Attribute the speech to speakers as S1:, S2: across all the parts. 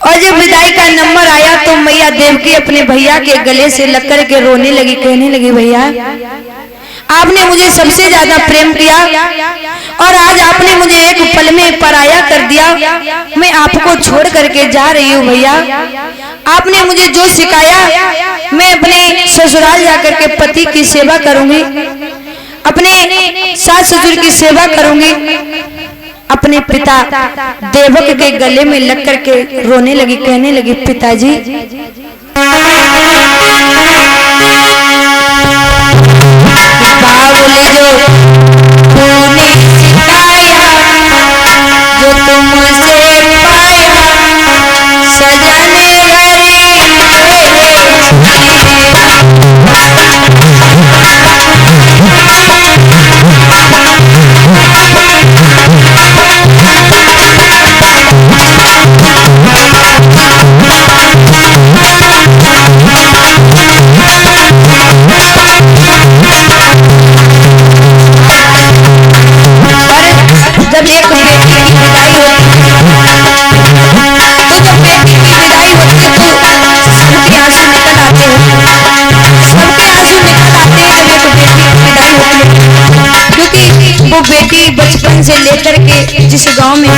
S1: और जब विदाई का नंबर आया तो मैया देवकी अपने भैया के गले से लग कर के रोने लगी, कहने लगी, भैया आपने मुझे सबसे ज्यादा प्रेम किया और आज आपने मुझे एक पल में पराया कर दिया। मैं आपको छोड़ करके जा रही हूँ भैया। आपने मुझे जो सिखाया मैं अपने ससुराल जाकर के पति की सेवा करूंगी, अपने सास ससुर की सेवा करूंगी। अपने पिता देवक के गले में लग करके रोने लगी, कहने लगी, पिताजी बावली जो तूने सिखाया, जो तुमसे पाया, सजने जब एक बेटी की विदाई होती है तो जब बेटी की विदाई होती है तो सबके आंसू निकल आते हैं, सबके आंसू निकल आते हैं जब एक बेटी की विदाई होती है। क्योंकि वो बेटी बचपन से लेकर के जिस गांव में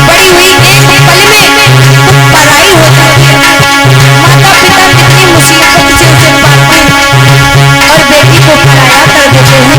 S1: बड़ी हुई एक पल में वो पराई हो जाती है। माता पिता कितनी मुसीबत से उसे पालते हैं और बेटी को पराया कर देते हैं।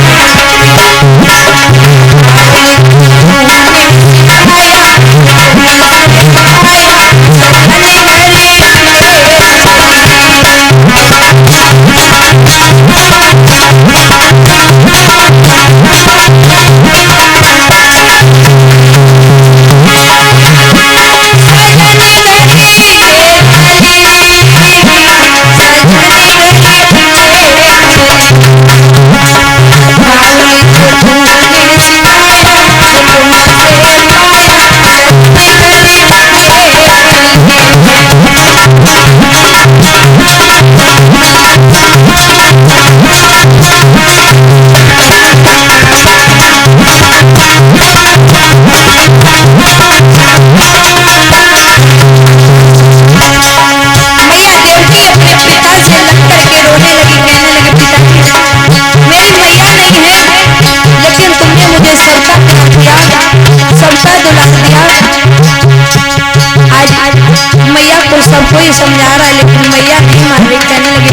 S1: सबको ही समझा रहा है लेकिन मैया नहीं मान रही, कहने लगी,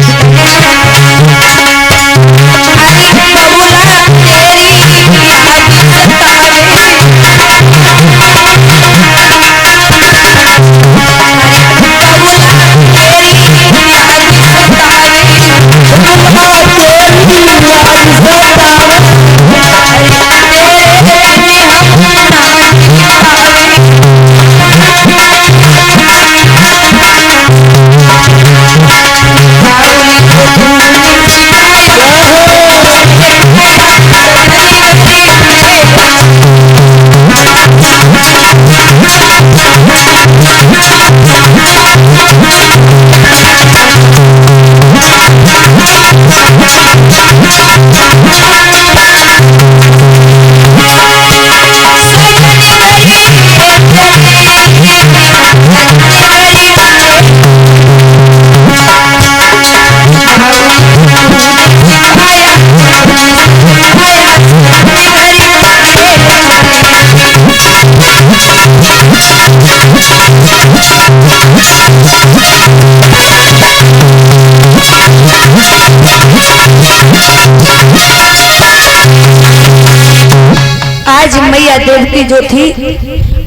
S1: आज मैया देवकी जो थी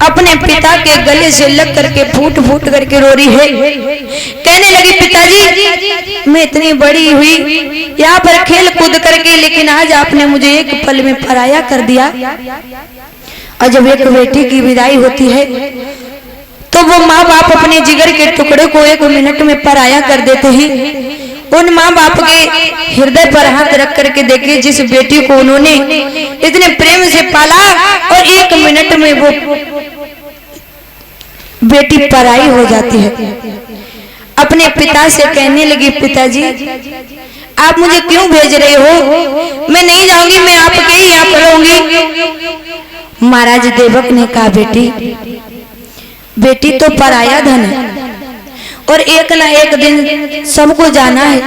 S1: अपने पिता के गले से लग करके फूट फूट करके रो रही है, कहने लगी, पिताजी मैं इतनी बड़ी हुई यहाँ पर खेल कूद करके, लेकिन आज आपने मुझे एक पल में पराया कर दिया। और जब एक बेटी की विदाई होती है तो वो माँ बाप अपने जिगर के टुकड़े को एक मिनट में पराया कर देते हैं। उन माँ बाप के हृदय पर हाथ रख करके देखे जिस बेटी को उन्होंने इतने प्रेम से पाला और एक मिनट में वो बेटी पराई हो जाती है। अपने पिता से कहने लगी, पिताजी आप मुझे क्यों भेज रहे हो? मैं नहीं जाऊंगी, मैं आपके ही यहाँ पर रहूंगी। महाराज देवक ने कहा, बेटी बेटी तो पराया धन है और एक ना एक दिन सबको जाना है।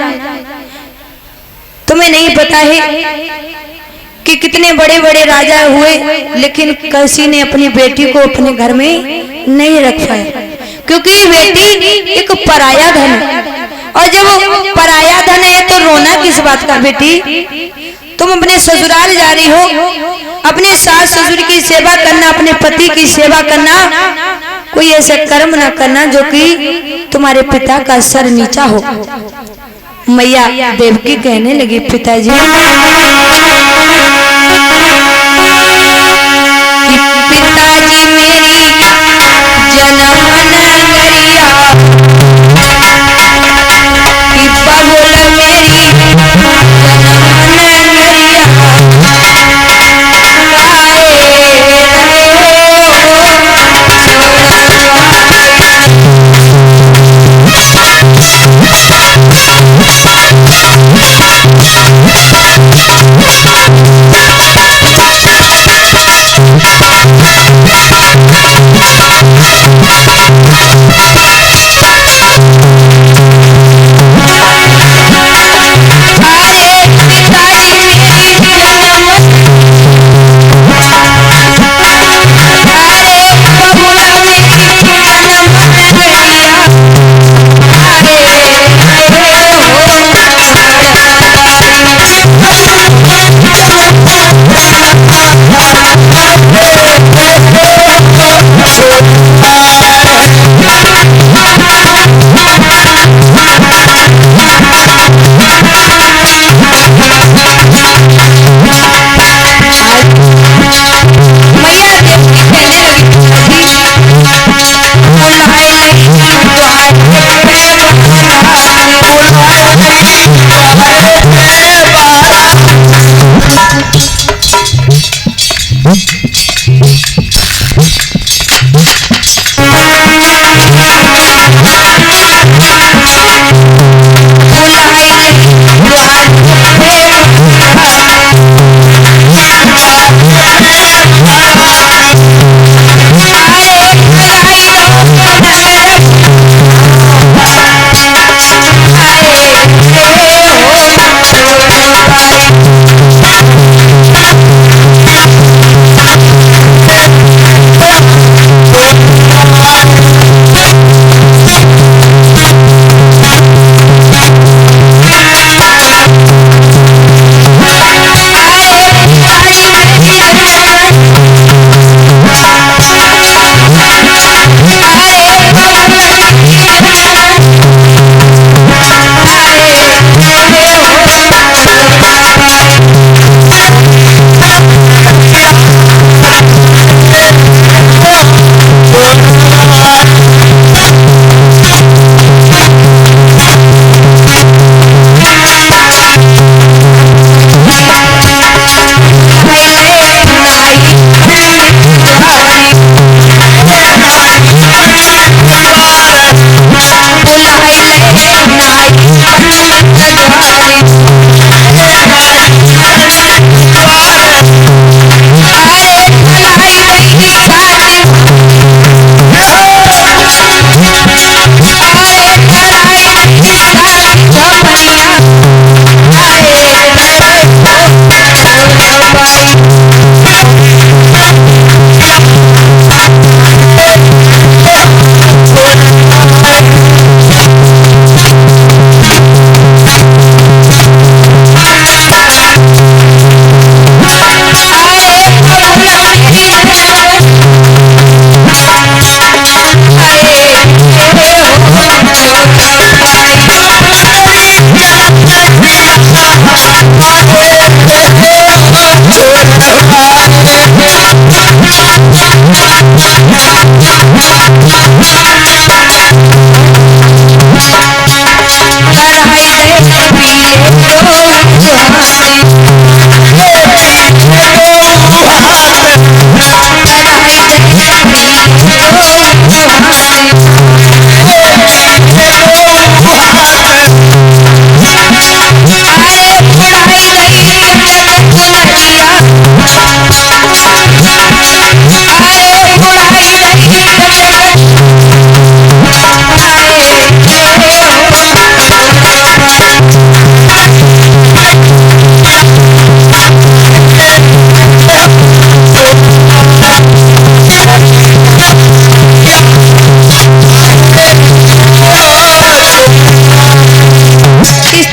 S1: तुम्हें नहीं पता है कि कितने बड़े बड़े राजा हुए, लेकिन किसी ने अपनी बेटी को अपने घर में नहीं रख पाया, क्योंकि बेटी एक पराया धन है। और जब पराया धन है तो रोना किस बात का? बेटी तुम अपने ससुराल जा रही हो, अपने सास ससुर की सेवा करना, अपने पति की सेवा करना, कोई ऐसा कर्म ना करना जो कि तुम्हारे पिता का सर नीचा हो। मैया देवकी कहने लगी, पिताजी पिताजी मेरी जन्म नगरिया कि बबुल मेरी जन्म नगरिया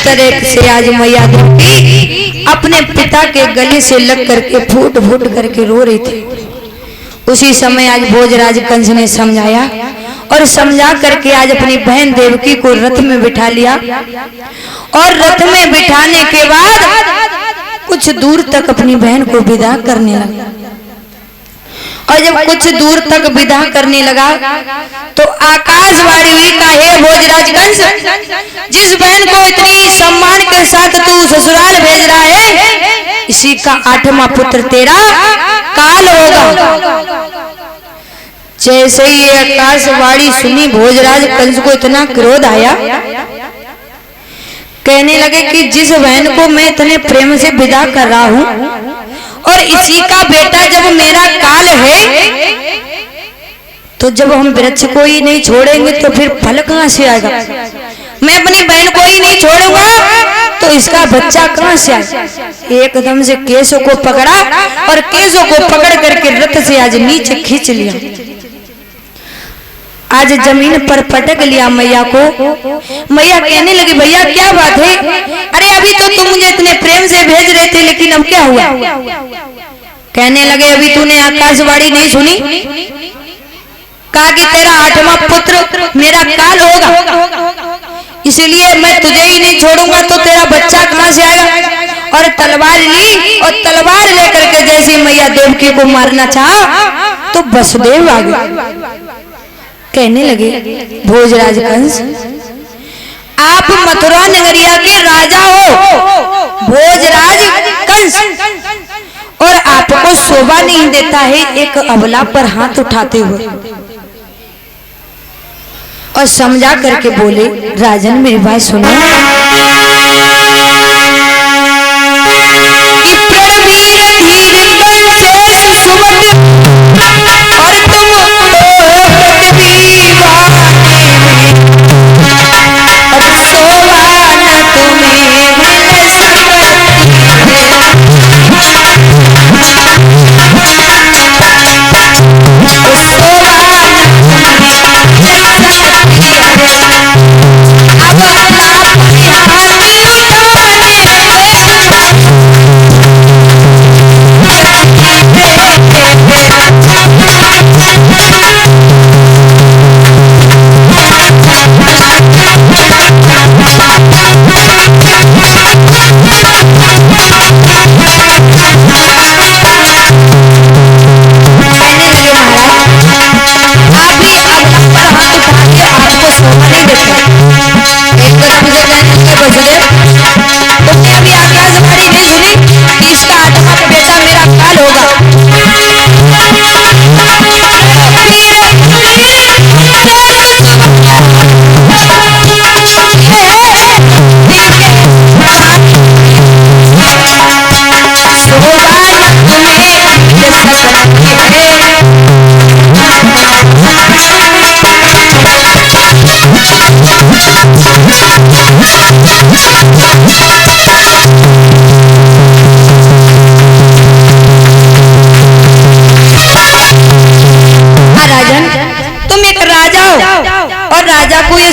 S1: तरह से आज मैया देवी अपने पिता के गले से लग करके फूट फूट करके रो रही थी। उसी समय आज भोजराज कंस ने समझाया और समझा करके आज अपनी बहन देवकी को रथ में बिठा लिया और रथ में बिठाने के बाद कुछ दूर तक अपनी बहन को विदा करने लगा। और जब कुछ दूर तक विदा करने लगा तो आकाशवाणी हुई, का हे भोजराज कंस, जिस बहन को इतनी सम्मान के साथ तू ससुराल भेज रहा है, इसी का 8वां पुत्र तेरा काल होगा। जैसे ही ये आकाशवाणी सुनी भोजराज कंस को इतना क्रोध आया, कहने लगे कि जिस बहन को मैं इतने प्रेम से विदा कर रहा हूं और इसी का बेटा जब मेरा काल है, तो जब हम वृक्ष को ही नहीं छोड़ेंगे तो फिर फल कहां से आएगा? मैं अपनी बहन को ही नहीं छोड़ूंगा तो इसका बच्चा कहां से आएगा? एकदम से केशों को पकड़ा और केशों को पकड़ करके रथ से आज नीचे खींच लिया। आज जमीन पर पटक लिया मैया को। मैया कहने लगी, भैया क्या बात है? अरे अभी तो तुम मुझे इतने प्रेम से भेज रहे थे, लेकिन अब क्या हुआ? कहने लगे, अभी तूने आकाशवाणी नहीं सुनी? कहा कि तेरा 8वां पुत्र मेरा काल होगा, इसलिए मैं तुझे ही नहीं छोड़ूंगा तो तेरा बच्चा कहां से आएगा? और तलवार ली और तलवार लेकर के जैसे मैया देवकी को मारना चाहा तो वसुदेव आ गए। कहने लगे, भोजराज कंस, आप मथुरा नगरिया के राजा हो भोजराज कंस, और आपको शोभा नहीं देता है एक अबला पर हाथ उठाते हुए। और समझा करके बोले, राजन मेरी बात सुनो, और तुम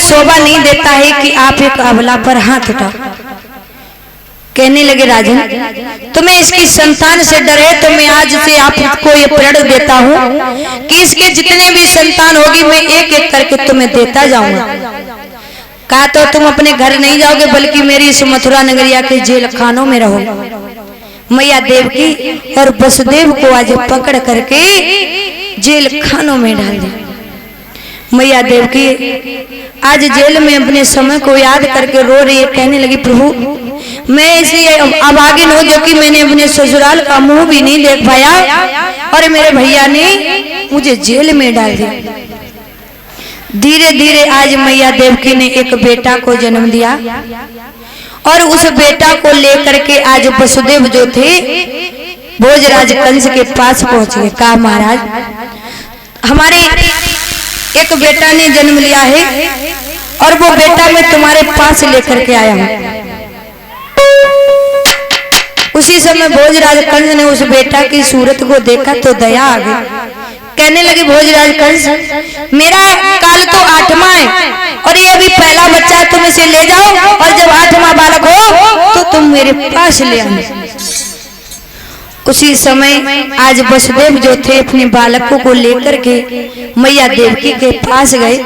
S1: शोभा नहीं देता है कि आप एक अबला पर हाथ उठाओ। कहने लगे, राजन तुम्हें इसकी संतान से डर है तो मैं आज से आपको ये प्रण देता हूँ कि इसके जितने भी संतान होगी मैं एक एक करके तुम्हें देता जाऊंगा। कहा तो तुम अपने घर नहीं जाओगे बल्कि मेरी इस मथुरा नगरिया के जेल खानों में रहोगे। मैया देवकी और वसुदेव को आज पकड़ करके जेल खानों में डाल दिया। मैया देवकी आज जेल में अपने समय को याद करके रो रही है। कहने लगी, प्रभु मैं इसलिए अभागिन हूँ जो कि मैंने अपने ससुराल का मुंह भी नहीं देख पाया और मेरे भैया ने मुझे जेल में डाल दिया। धीरे धीरे आज मैया देवकी ने एक बेटा को जन्म दिया और उस बेटा को लेकर के आज वसुदेव जो थे भोजराज कंस के पास पहुंच गए। कहा, महाराज हमारे एक बेटा ने जन्म लिया है और वो बेटा मैं तुम्हारे पास लेकर के आया हूं। उसी समय भोजराज कंस ने उस बेटा की सूरत को देखा तो दया आ गई। कहने लगे, भोजराज कंस मेरा काल तो 8वां है और ये अभी पहला बच्चा है, तुम इसे ले जाओ और जब 8वां बालक हो तो तुम मेरे पास ले आना। उसी समय आज वसुदेव जो थे अपने बालकों को लेकर के मैया देवकी के पास गए।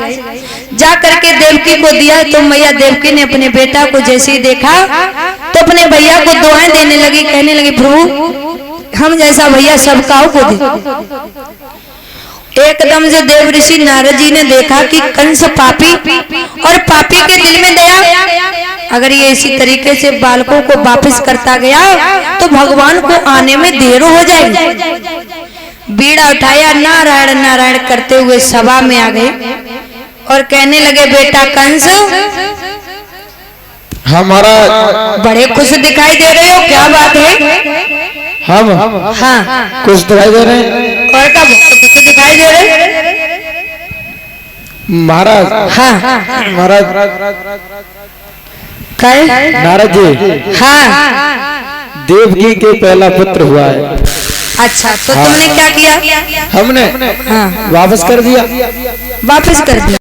S1: जा करके देवकी को दिया तो मैया देवकी ने अपने बेटा को जैसे ही देखा तो अपने भैया को दुआएं देने लगी, कहने लगी प्रभु हम जैसा भैया सबकाओ को दे। एकदम से देव ऋषि नारद जी ने देखा कि कंस पापी और पापी के दिल में दया, अगर ये इसी तरीके से बालकों को वापस करता गया तो भगवान को आने में देर हो जाएगी। बीड़ा उठाया, नारायण नारायण करते हुए सभा में आ गए और कहने लगे बेटा कंस
S2: हमारा
S1: बड़े खुश दिखाई दे रहे हो, क्या बात है?
S2: हम
S1: हाँ
S2: कुछ दिखाई दे रहे हैं
S1: और क्या कुछ दिखाई दे रहे
S2: महाराज।
S1: हाँ
S2: महाराज नारद जी,
S1: हाँ
S2: देवकी के पहला पुत्र हुआ है।
S1: अच्छा तो तुमने क्या किया?
S2: हमने
S1: हाँ
S2: वापस कर दिया।
S1: वापस कर दिया।